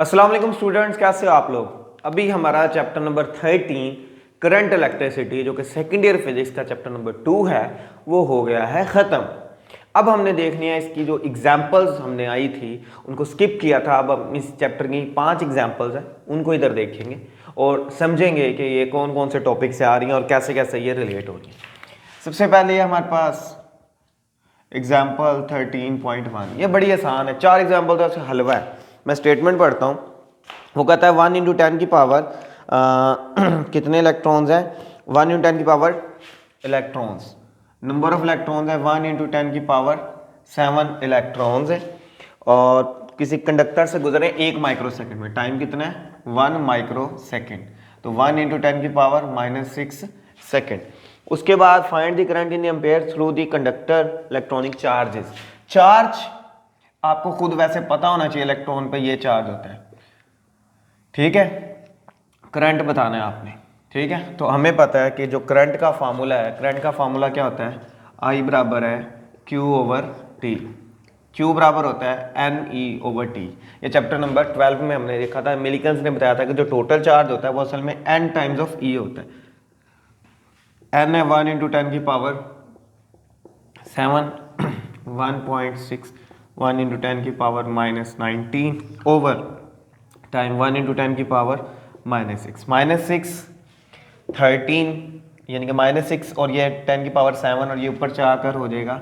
अस्सलाम वालेकुम स्टूडेंट्स, कैसे हो आप लोग। अभी हमारा चैप्टर नंबर 13 करंट इलेक्ट्रिसिटी जो कि सेकेंड ईयर फिजिक्स का चैप्टर नंबर 2 है वो हो गया है ख़त्म। अब हमने देखनी है इसकी जो एग्जाम्पल्स हमने आई थी उनको स्किप किया था। अब हम इस चैप्टर की 5 एग्जाम्पल्स हैं उनको इधर देखेंगे और समझेंगे कि ये कौन कौन से टॉपिक से आ रही हैं और कैसे कैसे ये रिलेट हो रही हैं। सबसे पहले हमारे पास एग्जाम्पल 13.1, ये बड़ी आसान है, 4 एग्जाम्पल तो ऐसे हलवा है। मैं स्टेटमेंट पढ़ता हूँ। वो कहता है 1 × 10 की पावर कितने इलेक्ट्रॉन्स हैं। 1 × 10 की power electrons, number of electrons है 1 × 10 की पावर 7 इलेक्ट्रॉन्स है और किसी कंडक्टर से गुजरे 1 माइक्रो सेकेंड में। टाइम कितना है 1 माइक्रो सेकेंड, तो 1 × 10 की पावर -6 सेकेंड। उसके बाद find the current in ampere through the conductor electronic charges. Charge आपको खुद वैसे पता होना चाहिए, इलेक्ट्रॉन पे ये चार्ज होता है, ठीक है। करंट बताना है आपने, ठीक है। तो हमें पता है कि जो करंट का फार्मूला है, करंट का फार्मूला क्या होता है, I बराबर है Q/T। Q बराबर होता है NE/T। ये चैप्टर नंबर 12 में हमने देखा था, मिलिकन्स ने बताया था कि जो टोटल चार्ज होता है वो असल में N टाइम्स ऑफ E होता है। N है 1 × 10 की पावर 7, 1.6, 1 × 10 की पावर -19 ओवर टाइम 1 × 10 की पावर -6, -6 13, यानी कि -6 और ये 10 की पावर 7 और ये ऊपर जाकर हो जाएगा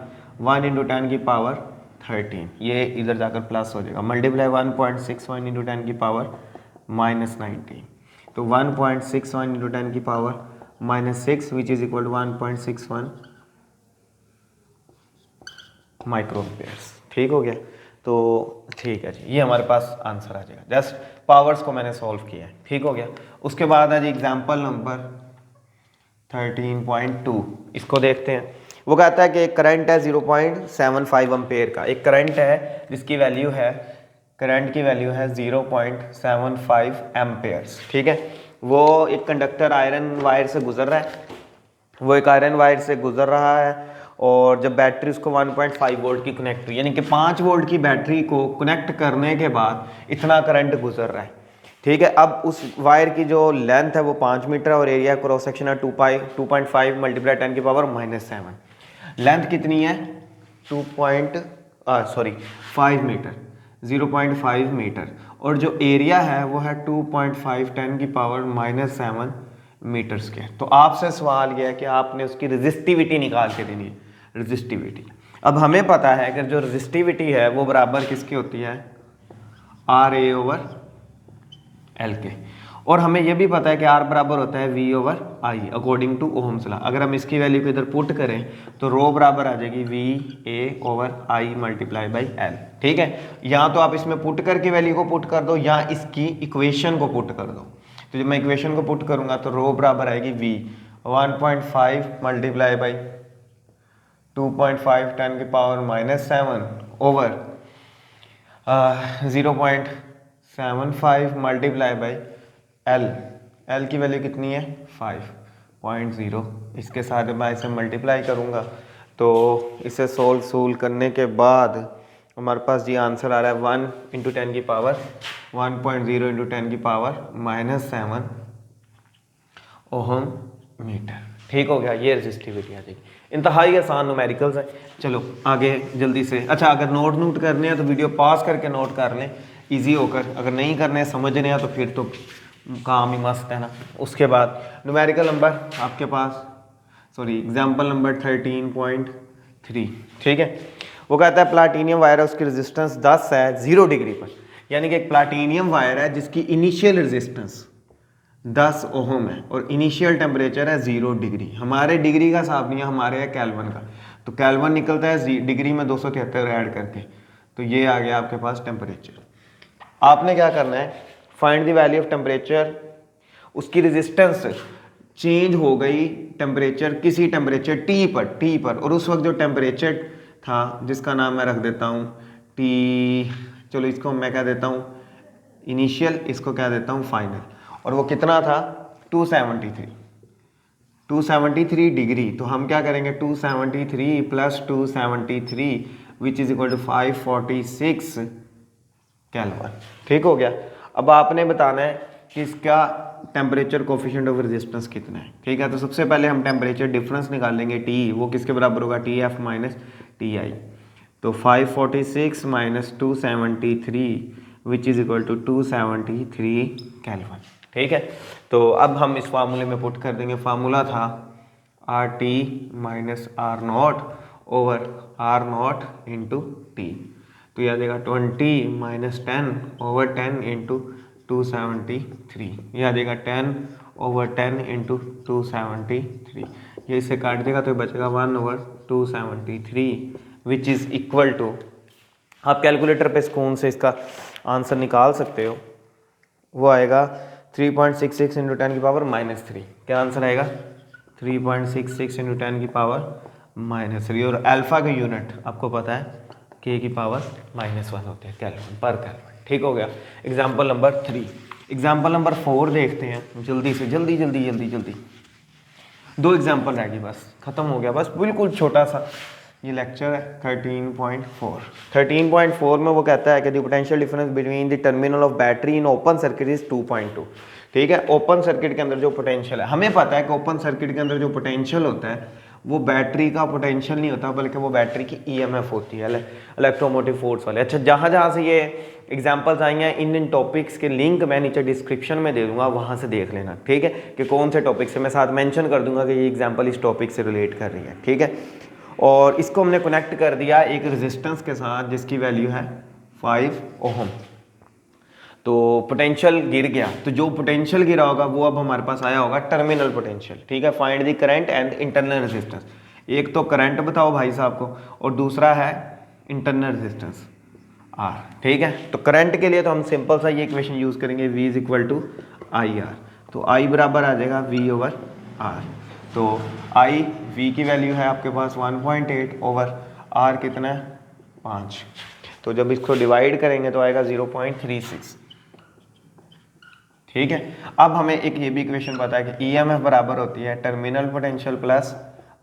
1 × 10 की पावर 13, ये इधर जाकर प्लस हो जाएगा, मल्टीप्लाई 1.6 1 × 10 की पावर -19, तो 1.6 1 × 10 की power -6 which is equal to 1.61 microamperes. ठीक हो गया, तो ठीक है जी, ये हमारे पास आंसर आ जाएगा। जस्ट पावर्स को मैंने सॉल्व किया है, ठीक हो गया। उसके बाद है जी एग्जाम्पल नंबर 13.2, इसको देखते हैं। वो कहता है कि एक करंट है 0.75 एम्पेयर का, एक करंट है जिसकी वैल्यू है, करंट की वैल्यू है 0.75 एम्पेयर्स, ठीक है। वो एक कंडक्टर आयरन वायर से गुजर रहा है, वो एक आयरन वायर से गुजर रहा है और जब बैटरी उसको 1.5 वोल्ट की कनेक्ट हुई, यानी कि 5 वोल्ट की बैटरी को कनेक्ट करने के बाद इतना करंट गुजर रहा है, ठीक है। अब उस वायर की जो लेंथ है वो 5 मीटर और एरिया क्रॉस सेक्शन है 2.5 मल्टीप्लाई 10 की पावर -7। लेंथ कितनी है 5 मीटर, 0.5 मीटर, और जो एरिया है वो है 2.5 10 की पावर -7 मीटर स्क्वायर। तो आपसे सवाल यह है कि आपने उसकी रेजिस्टिविटी निकाल के देनी है, रेजिस्टिविटी। अब हमें पता है कि जो रेजिस्टिविटी है वो बराबर किसकी होती है, RA/L के, और हमें यह भी पता है कि R बराबर होता है V/I according to Ohm's law. अगर हम इसकी वैल्यू को इधर पुट करें तो रो बराबर आ जाएगी VA/I मल्टीप्लाई बाई L, ठीक है। या तो आप इसमें पुट करके वैल्यू को पुट कर दो या इसकी इक्वेशन को पुट कर दो। तो जब मैं इक्वेशन को पुट करूंगा तो रो बराबर आएगी V 1.5 मल्टीप्लाई बाई 2.5 10 की power -7 over 0.75 multiply by L की वैल्यू कितनी है 5.0। इसके साथ मैं इसे मल्टीप्लाई करूंगा तो इसे सोल्व करने के बाद हमारे पास जी आंसर आ रहा है 1 × 10 की पावर 1.0 × 10 की पावर -7 ओहम मीटर, ठीक हो गया। ये रेजिस्टिविटी आ जाएगी। इंतहाई आसान न्यूमेरिकल्स है। चलो आगे जल्दी से। अच्छा, अगर नोट करने हैं तो वीडियो पॉज करके नोट कर लें इजी होकर, अगर नहीं करने समझने हैं तो फिर तो काम ही मस्त है ना। उसके बाद न्यूमेरिकल नंबर आपके पास, एग्जाम्पल नंबर 13.3, ठीक है। वो कहता है प्लाटीनियम वायर है, उसकी रेजिस्टेंस 10 है 0 डिग्री पर, यानी कि एक प्लाटीनियम वायर है जिसकी इनिशियल रेजिस्टेंस 10 ओहम है और इनिशियल टेम्परेचर है 0 डिग्री। हमारे डिग्री का हिसाब नहीं है, हमारे है केल्विन का, तो केल्विन निकलता है डिग्री में 273 ऐड करके, तो ये आ गया आपके पास टेम्परेचर। आपने क्या करना है, find the value of temperature. उसकी रेजिस्टेंस चेंज हो गई टेम्परेचर, किसी टेम्परेचर टी पर, और उस वक्त जो टेम्परेचर था जिसका नाम मैं रख देता हूँ टी, चलो इसको मैं कह देता हूँ इनिशियल, इसको कह देता हूँ फाइनल, और वो कितना था 273 डिग्री। तो हम क्या करेंगे 273 plus 273 which is equal to 546 kelvin, ठीक हो गया। अब आपने बताना है कि इसका टेम्परेचर कोफिशिएंट ऑफ रेजिस्टेंस कितना है। ठीक है, तो सबसे पहले हम टेम्परेचर डिफरेंस निकालेंगे टी, वो किसके बराबर होगा, T F minus T I. तो 546 माइनस 273 which is equal to 273 kelvin. ठीक है, तो अब हम इस फार्मूले में पुट कर देंगे, फार्मूला था R T minus R not over R not into T. तो यह आ जाएगा 20 माइनस 10 ओवर 10 इंटू 273, यह आ जाएगा 10 ओवर 10 इंटू 273। ये इसे काट देगा तो बचेगा 1 over 273 which is equal to, आप कैलकुलेटर पे सुकून से इसका आंसर निकाल सकते हो, वो आएगा 3.66 इंटू 10 की पावर माइनस 3। क्या आंसर आएगा, 3.66 इंटू 10 की पावर माइनस 3। और अल्फा का यूनिट आपको पता है के की पावर -1 होते हैं केल्विन पर केल्विन। ठीक हो गया। Example number 3। एग्जाम्पल नंबर 4 देखते हैं जल्दी से, जल्दी जल्दी जल्दी जल्दी। 2 एग्जाम्पल रह गई, बस खत्म हो गया, बस बिल्कुल छोटा सा ये लेक्चर है। 13.4 में वो कहता है कि the potential difference between the terminal of battery in open circuit is 2.2। ठीक है, ओपन सर्किट के अंदर जो पोटेंशियल है, हमें पता है कि ओपन सर्किट के अंदर जो पोटेंशियल होता है वो बैटरी का पोटेंशियल नहीं होता, बल्कि वो बैटरी की ईएमएफ होती है, इलेक्ट्रोमोटिव फोर्स वाले। अच्छा, जहाँ जहाँ से ये एग्जांपल्स आई हैं, इन टॉपिक्स के लिंक मैं नीचे डिस्क्रिप्शन में दे दूंगा, वहाँ से देख लेना। ठीक है, कि कौन से टॉपिक से, मैं साथ मेंशन कर दूंगा कि ये एग्जांपल इस टॉपिक से रिलेट कर रही है। ठीक है, और इसको हमने कनेक्ट कर दिया एक रेजिस्टेंस के साथ जिसकी वैल्यू है 5 ओहम। तो पोटेंशियल गिर गया, तो जो पोटेंशियल गिरा होगा वो अब हमारे पास आया होगा टर्मिनल पोटेंशियल। ठीक है, find the current and internal resistance. एक तो करंट बताओ भाई साहब को, और दूसरा है इंटरनल रेजिस्टेंस आर। ठीक है, तो करंट के लिए तो हम सिंपल सा ये इक्वेशन यूज करेंगे, V is equal to I R. तो I बराबर आ जाएगा V ओवर R। तो I V की वैल्यू है आपके पास 1.8 ओवर R कितना है 5। तो जब इसको डिवाइड करेंगे तो आएगा 0.36। ठीक है, अब हमें एक ये भी इक्वेशन पता है कि ईएमएफ बराबर होती है टर्मिनल पोटेंशियल प्लस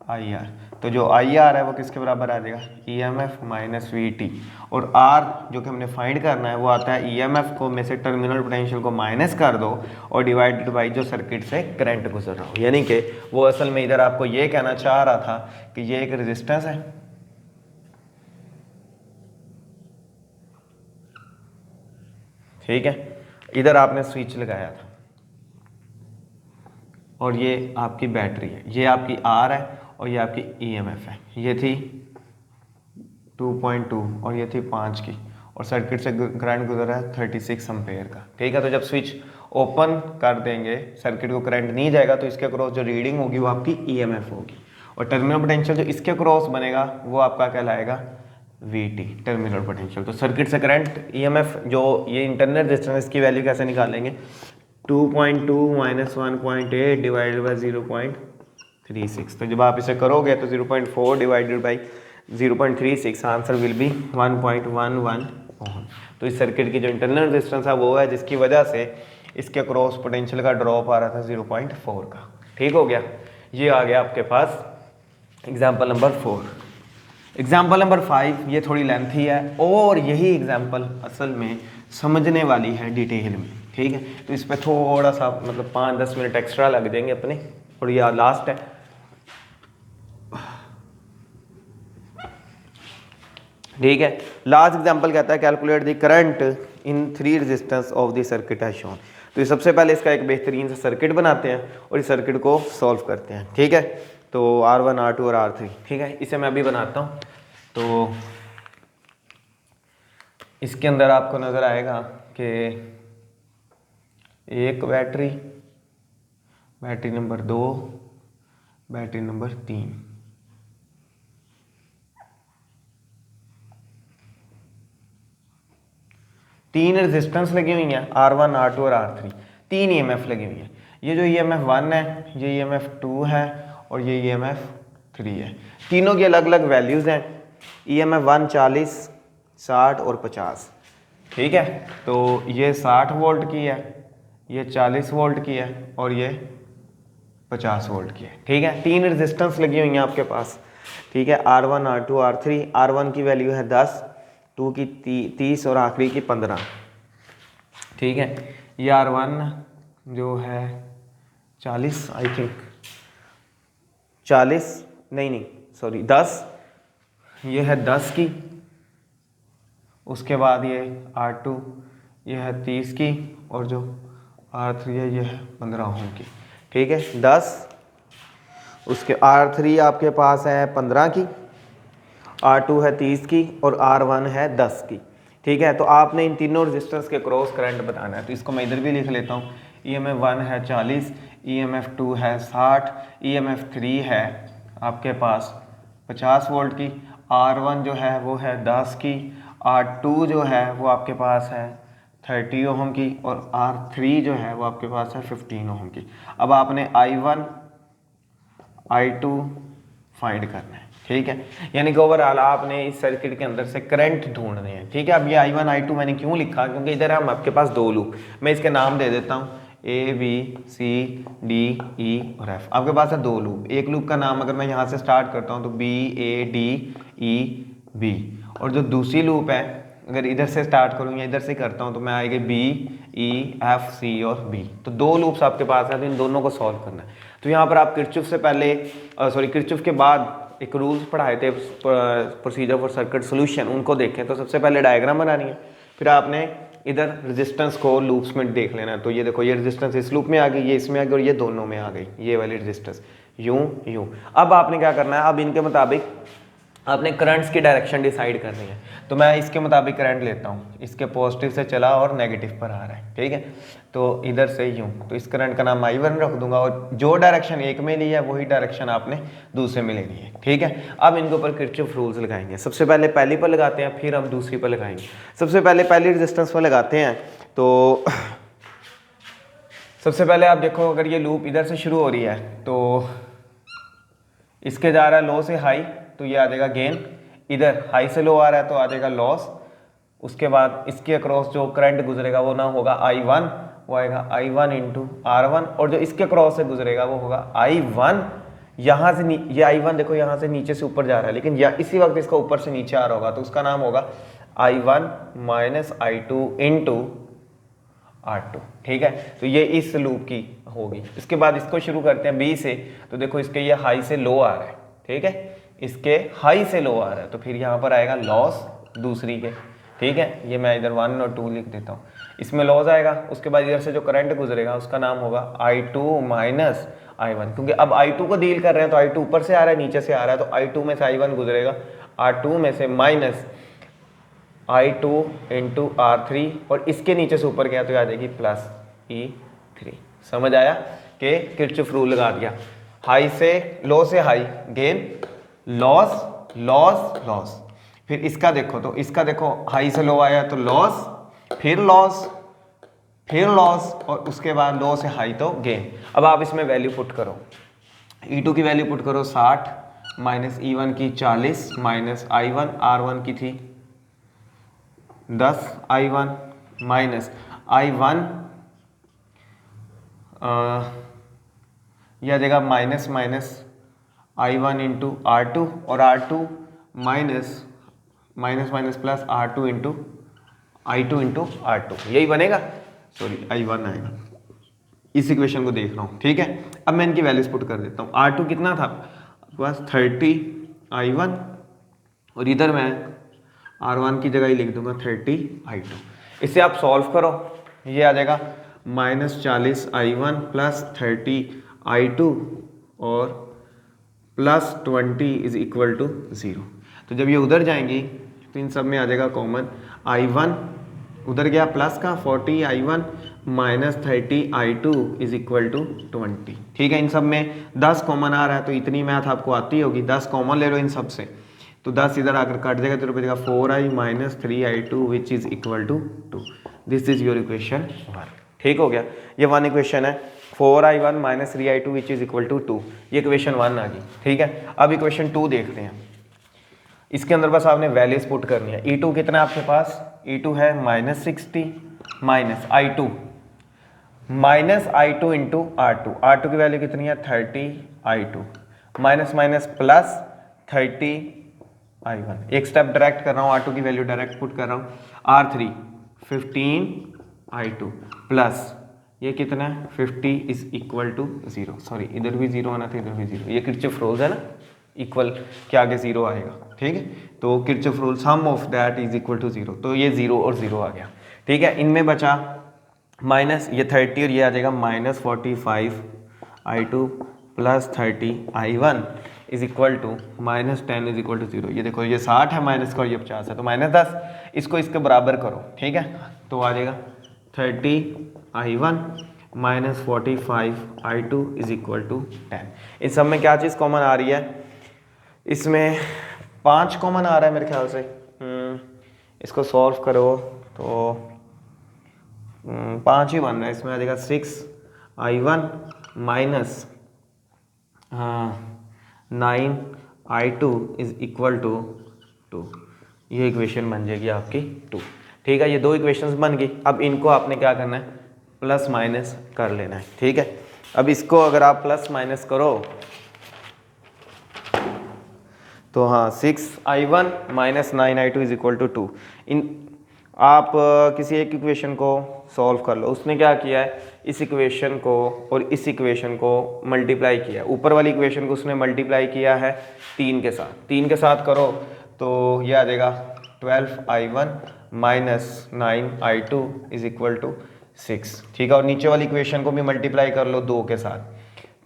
आईआर। तो जो आईआर है वो किसके बराबर आ जाएगा, ईएमएफ माइनस वीटी। और आर जो कि हमने फाइंड करना है वो आता है ईएमएफ को में से टर्मिनल पोटेंशियल को माइनस कर दो और डिवाइडेड बाई जो सर्किट से करंट गुजर रहा हो। यानी कि वो असल में इधर आपको ये कहना चाह रहा था कि ये एक रेजिस्टेंस है, ठीक है, इधर आपने स्विच लगाया था और ये आपकी बैटरी है, ये आपकी आर है और ये आपकी ईएमएफ है। ये थी 2.2 और ये थी 5 की, और सर्किट से करंट गुजर रहा है 36 एम्पेयर का। ठीक है, तो जब स्विच ओपन कर देंगे, सर्किट को करंट नहीं जाएगा, तो इसके क्रॉस जो रीडिंग होगी वो आपकी ईएमएफ होगी, और टर्मिनल पोटेंशियल जो इसके क्रॉस बनेगा वो आपका कहलाएगा VT, टर्मिनल पोटेंशियल। तो सर्किट से करंट ईएमएफ जो ये इंटरनल रेजिस्टेंस की वैल्यू कैसे निकालेंगे, 2.2 माइनस 1.8 डिवाइडेड बाई 0.36। तो जब आप इसे करोगे तो 0.4 divided by 0.36 answer will be 1.11 ओम। तो इस सर्किट की जो इंटरनल रेजिस्टेंस है वो है जिसकी वजह से इसके क्रॉस पोटेंशियल का ड्रॉप आ रहा था 0.4 का। ठीक हो गया, ये आ गया आपके पास एग्जाम्पल नंबर 4। एग्जाम्पल नंबर 5 ये थोड़ी लेंथी है और यही एग्जाम्पल असल में समझने वाली है डिटेल में। ठीक है, तो इस पर थोड़ा सा मतलब 5-10 मिनट एक्स्ट्रा लग जाएंगे अपने, और ये लास्ट है। ठीक है, लास्ट एग्जाम्पल कहता है calculate the current in 3 resistance of the circuit as shown. तो ये सबसे पहले इसका एक बेहतरीन सा सर्किट बनाते हैं और इस सर्किट को सॉल्व करते हैं। ठीक है, तो R1 R2 और R3। ठीक है, इसे मैं अभी बनाता हूँ। तो इसके अंदर आपको नज़र आएगा कि एक battery, battery number 2, battery number 3, तीन रेजिस्टेंस लगी हुई हैं R1 R2 और R3, 3 EMF लगी हुई है। ये जो EMF 1 है, ये EMF 2 है और ये EMF 3 है। तीनों की अलग अलग वैल्यूज़ हैं। EMF 1 40, 60 और 50। ठीक है, तो ये 60 वोल्ट की है, ये 40 वोल्ट की है और ये 50 वोल्ट की है। ठीक है, 3 रेजिस्टेंस लगी हुई हैं आपके पास। ठीक है, R1 R2 R3। R1 की वैल्यू है 10, 2 की 30 और आखिरी की 15। ठीक है। ये R1 जो है 40 आई थिंक 40 नहीं सॉरी 10, ये है 10 की। उसके बाद ये R2 ये है 30 की और जो R3 है ये है 15 ओम की। ठीक है 10, उसके R3 आपके पास है 15 की, R2 है 30 की और R1 है 10 की। ठीक है, तो आपने इन तीनों रेजिस्टेंस के क्रॉस करंट बताना है। तो इसको मैं इधर भी लिख लेता हूँ। EMF 1 है 40, EMF 2 है 60, EMF 3 है आपके पास 50 वोल्ट की, R1 जो है वो है 10 की, R2 जो है वो आपके पास है 30 ओम की और R3 जो है वो आपके पास है 15 ओम की। अब आपने I1 I2 फाइंड करना है। ठीक है, यानी कि ओवरऑल आपने इस सर्किट के अंदर से करंट ढूंढने हैं। ठीक है, अब ये I1 I2 मैंने क्यों लिखा, क्योंकि इधर हम आपके पास दो लूप, मैं इसके नाम दे देता हूँ A B C D E और F। आपके पास है दो लूप, एक लूप का नाम अगर मैं यहाँ से स्टार्ट करता हूँ तो B A D E B, और जो दूसरी लूप है अगर इधर से स्टार्ट करूँ या इधर से करता हूँ तो मैं आएगी B E F C और B। तो दो लूप्स आपके पास है, तो इन दोनों को सॉल्व करना है। तो यहाँ पर आप किरचॉफ से पहले किरचॉफ के बाद एक रूल्स पढ़ाए थे प्रोसीजर फॉर सर्किट सॉल्यूशन, उनको देखें। तो सबसे पहले डायग्राम बनानी है, फिर आपने इधर रेजिस्टेंस को लूप्स में देख लेना है। तो ये देखो, ये रेजिस्टेंस इस लूप में आ गई, ये इसमें आ गई और ये दोनों में आ गई, ये वाली रेजिस्टेंस यूं। अब आपने क्या करना है, अब इनके मुताबिक आपने करंट्स की डायरेक्शन डिसाइड करनी है। तो मैं इसके मुताबिक करंट लेता हूँ, इसके पॉजिटिव से चला और नेगेटिव पर आ रहा है। ठीक है, तो इधर से यूं, तो इस करंट का नाम I1 रख दूंगा और जो डायरेक्शन एक में ली है वही डायरेक्शन आपने दूसरे में लेनी है। ठीक है, अब इनके ऊपर किरचॉफ रूल्स लगाएंगे। सबसे पहले पहली पर लगाते हैं, फिर हम दूसरी पर लगाएंगे। सबसे पहले पहली रेजिस्टेंस पर लगाते हैं। तो सबसे पहले आप देखो, अगर ये लूप इधर से शुरू हो रही है तो इसके जा रहा है लो से हाई, तो ये आ जाएगा गेन। इधर हाई से लो आ रहा है तो आ जाएगा लॉस। उसके बाद इसके अक्रॉस जो करंट गुजरेगा वो ना होगा I1, वो आएगा I1 इंटू R1, और जो इसके क्रॉस से गुजरेगा वो होगा I1। यहाँ से ये I1 देखो यहाँ से नीचे से ऊपर जा रहा है, लेकिन इसी वक्त इसका ऊपर से नीचे आ रहा होगा, तो उसका नाम होगा I1 minus I2 into R2। ठीक है, तो ये इस लूप की होगी। इसके बाद इसको शुरू करते हैं B से। तो देखो इसके ये हाई से लो आ रहा है। ठीक है, इसके हाई से लो आ रहा है, तो फिर यहाँ पर आएगा लॉस दूसरी के। ठीक है, ये मैं इधर 1 और 2 लिख देता हूँ, इसमें लॉस आएगा। उसके बाद इधर से जो करंट गुजरेगा उसका नाम होगा I2 माइनस I1, क्योंकि अब I2 को डील कर रहे हैं तो I2 ऊपर से आ रहा है नीचे से आ रहा है, तो I2 में से I1 गुजरेगा, R2 में से माइनस I2 इंटू R3, और इसके नीचे से ऊपर गया तो आ जाएगी प्लस E3। समझ आया कि किरचॉफ रूल लगा दिया। हाई से लो से high gain, loss loss loss. फिर इसका देखो, तो इसका देखो हाई से लो आया तो लॉस, फिर लॉस, फिर लॉस, और उसके बाद लो से हाई तो गेन। अब आप इसमें वैल्यू पुट करो, E2 की वैल्यू पुट करो 60 माइनस E1 की 40 माइनस I1 R1 की थी 10 I1 माइनस I1 यह आ जाएगा minus minus I1 into R2, और R2 minus minus minus plus R2 into I2 into R2, यही बनेगा। सॉरी I1 आएगा, इस इक्वेशन को देख रहा हूँ। ठीक है, अब मैं इनकी वैल्यूज पुट कर देता हूँ। R2 कितना था आपके पास 30 I1, और इधर मैं R1 की जगह ही लिख दूंगा 30 I2। इसे आप सॉल्व करो, ये आ जाएगा माइनस 40 I1 प्लस 30 I2 और प्लस 20 इज इक्वल टू 0। तो जब ये उधर जाएंगी तो इन सब में आ जाएगा कॉमन, I1 उधर गया प्लस का 40 I1 minus 30 I2 is equal to 20। ठीक है, इन सब में 10 कॉमन आ रहा है, तो इतनी मैथ आपको आती होगी, 10 कॉमन ले लो इन सब से, तो 10 इधर आकर कट जाएगा तो बचेगा 4I minus 3I2 which is equal to 2। This is your equation 1। ठीक हो गया, ये 1 इक्वेशन है, 4I1 minus 3I2 which is equal to 2, ये इक्वेशन 1 आ गई। ठीक है, अब इक्वेशन 2 देखते हैं। इसके अंदर बस आपने वैल्यूज पुट करनी है। E2 कितना है आपके पास, E2 है minus 60 minus I2 into R2 की वैल्यू कितनी है 30 I2 minus minus plus 30 I1। एक स्टेप डायरेक्ट कर रहा हूँ, R2 की वैल्यू डायरेक्ट पुट कर रहा हूँ, R3 15 I2 प्लस ये कितना है 50 इज इक्वल टू 0, सॉरी इधर भी 0 आना था, इधर भी 0, ये किरचॉफ रूल्स है ना, इक्वल के आगे 0 आएगा, ठीक है। तो Kirchhoff rule sum of that is equal to 0, तो ये 0 और 0 आ गया, ठीक है। इनमें बचा माइनस ये 30 और ये आ जाएगा minus 45 I2 plus 30 I1 is equal to minus 10 is equal to 0। ये देखो ये 60 है माइनस का और ये 50 है, तो माइनस 10, इसको इसके बराबर करो, ठीक है। तो आ जाएगा 30 I1 minus 45 I2 is equal to 10। इन सब में क्या चीज़ कॉमन आ रही है, इसमें 5 कॉमन आ रहा है मेरे ख्याल से। इसको सॉल्व करो तो 5 ही बन रहा है, इसमें आ जाएगा 6 I1 minus 9 I2 is equal to 2। ये इक्वेशन बन जाएगी आपकी 2, ठीक है। ये दो इक्वेशंस बन गई। अब इनको आपने क्या करना है, प्लस माइनस कर लेना है, ठीक है। अब इसको अगर आप प्लस माइनस करो तो हाँ 6I1 minus 9I2 is equal to 2। इन आप किसी एक इक्वेशन को सॉल्व कर लो। उसने क्या किया है, इस इक्वेशन को और इस इक्वेशन को मल्टीप्लाई किया है। ऊपर वाली इक्वेशन को उसने मल्टीप्लाई किया है 3 के साथ, 3 के साथ करो तो ये आ जाएगा 12I1 minus 9I2 is equal to 6, ठीक है। और नीचे वाली इक्वेशन को भी मल्टीप्लाई कर लो 2 के साथ,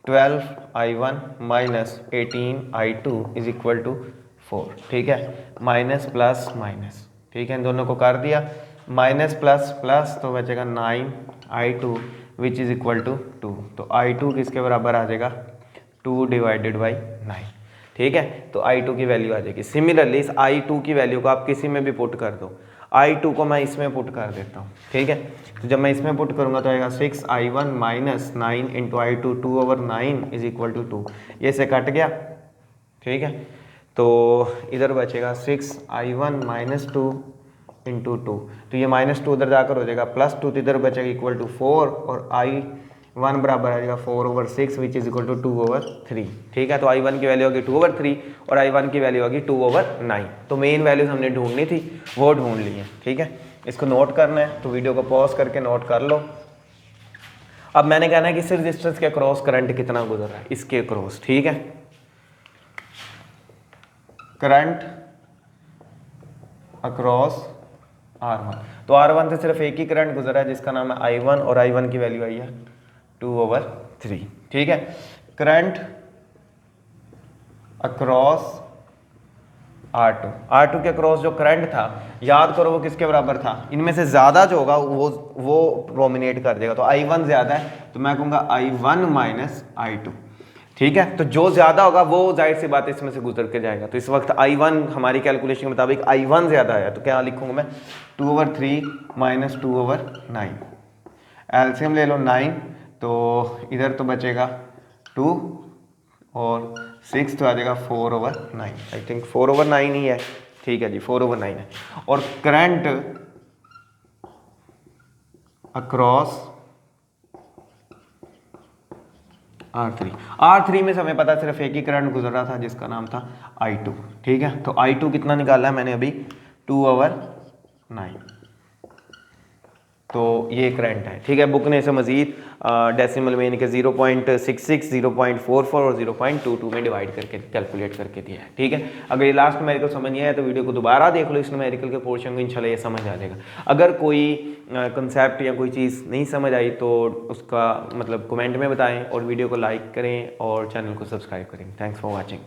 12I1 minus 18I2 is equal to 4, ठीक है। माइनस प्लस माइनस, ठीक है, इन दोनों को कर दिया, माइनस प्लस प्लस तो बचेगा 9I2 which is equal to 2। तो I2 किसके बराबर आ जाएगा, 2 डिवाइडेड बाई 9, ठीक है। तो I2 की वैल्यू आ जाएगी। सिमिलरली इस I2 की वैल्यू को आप किसी में भी पुट कर दो। I2 को मैं इसमें पुट कर देता हूँ, ठीक है। तो जब मैं इसमें पुट करूँगा तो आएगा 6I1 minus 9 into I2, 2/9 is equal to 2। ये से कट गया, ठीक है। तो इधर बचेगा 6I1 माइनस 2 इंटू 2, तो ये माइनस 2 उधर जाकर हो जाएगा प्लस 2, तो इधर बचेगा इक्वल टू 4 और I1 बराबर आ जाएगा 4/6 विच इज इक्वल टू 2/3, ठीक है। तो I1 की वैल्यू होगी 2/3 और I1 की वैल्यू होगी 2/9। तो मेन वैल्यूज हमने ढूंढनी थी वो ढूंढ ली है, ठीक है। इसको नोट करना है तो वीडियो को पॉज करके नोट कर लो। अब मैंने कहना है कि इस रेजिस्टेंस के अक्रॉस करंट कितना गुजर रहा है, इसके अक्रॉस, ठीक है। करंट अक्रॉस R1, तो R1 से सिर्फ एक ही करंट गुजरा है जिसका नाम है I1 और I1 की वैल्यू आई है 2/3, ठीक है। करंट अक्रॉस R2 के अक्रॉस जो करंट था, याद करो वो किसके बराबर था, इनमें से ज़्यादा जो होगा वो प्रोमिनेट कर देगा। तो I1 ज़्यादा है तो मैं कहूँगा I1 माइनस I2, ठीक है। तो जो ज़्यादा होगा वो जाहिर सी बात है इसमें से गुजर के जाएगा। तो इस वक्त I1 हमारी कैलकुलेशन के मुताबिक I1 ज़्यादा है, तो क्या लिखूँगा मैं 2/3 माइनस 2/9। एलसीएम ले लो 9, तो इधर तो बचेगा 2 और 6 तो आ जाएगा 4/9। आई थिंक 4/9 ही है, ठीक है जी, 4/9 है। और करंट अक्रॉस R3 में हमें पता सिर्फ एक ही करंट गुजर रहा था जिसका नाम था I2, ठीक है। तो I2 कितना निकाला है मैंने अभी 2/9, तो ये करंट है, ठीक है। बुक ने इसे मजीद डेसिमल में यानी कि 0.66, 0.44 और 0.22 में डिवाइड करके कैलकुलेट करके दिया है, ठीक है। अगर ये लास्ट न्यूमेरिकल समझ नहीं आया तो वीडियो को दोबारा देख लो, इस न्यूमेरिकल के पोर्शन को इंशाल्लाह ये समझ आ जाएगा। अगर कोई कंसेप्ट या कोई चीज़ नहीं समझ आई तो उसका मतलब कमेंट में बताएं और वीडियो को लाइक करें और चैनल को सब्सक्राइब करें। Thanks for watching.